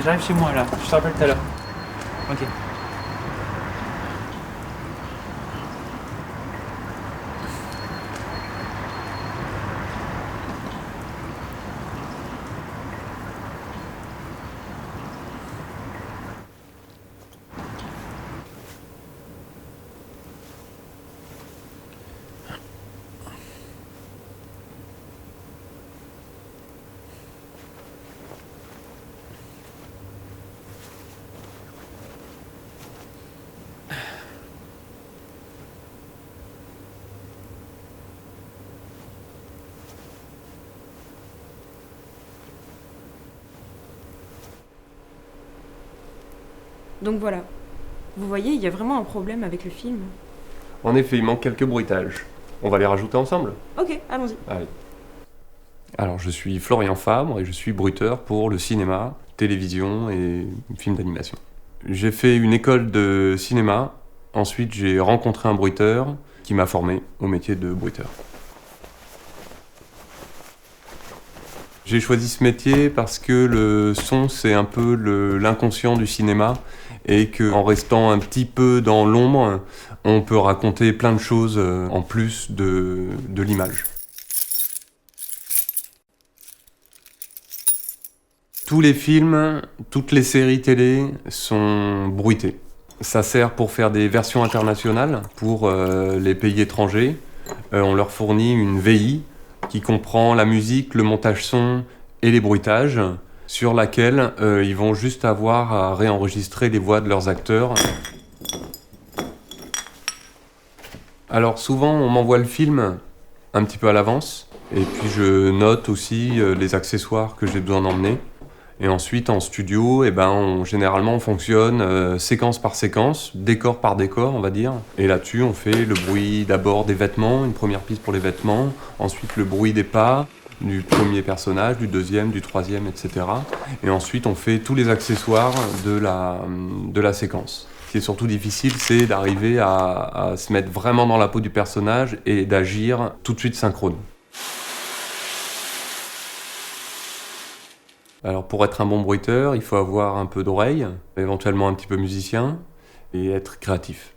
j'arrive chez moi là, je te rappelle tout à l'heure. Ok. Donc voilà. Vous voyez, il y a vraiment un problème avec le film. En effet, il manque quelques bruitages. On va les rajouter ensemble. Ok, allons-y. Allez. Alors, je suis Florian Fabre et je suis bruiteur pour le cinéma, télévision et films d'animation. J'ai fait une école de cinéma, ensuite j'ai rencontré un bruiteur qui m'a formé au métier de bruiteur. J'ai choisi ce métier parce que le son, c'est un peu l'inconscient du cinéma et qu'en restant un petit peu dans l'ombre, on peut raconter plein de choses en plus de l'image. Tous les films, toutes les séries télé sont bruitées. Ça sert pour faire des versions internationales pour les pays étrangers. On leur fournit une VI qui comprend la musique, le montage son et les bruitages, sur laquelle ils vont juste avoir à réenregistrer les voix de leurs acteurs. Alors souvent, on m'envoie le film un petit peu à l'avance, et puis je note aussi les accessoires que j'ai besoin d'emmener. Et ensuite, en studio, généralement, on fonctionne séquence par séquence, décor par décor, on va dire. Et là-dessus, on fait le bruit d'abord des vêtements, une première piste pour les vêtements, ensuite le bruit des pas, du premier personnage, du deuxième, du troisième, etc. Et ensuite, on fait tous les accessoires de la séquence. Ce qui est surtout difficile, c'est d'arriver à se mettre vraiment dans la peau du personnage et d'agir tout de suite synchrone. Alors pour être un bon bruiteur, il faut avoir un peu d'oreille, éventuellement un petit peu musicien et être créatif.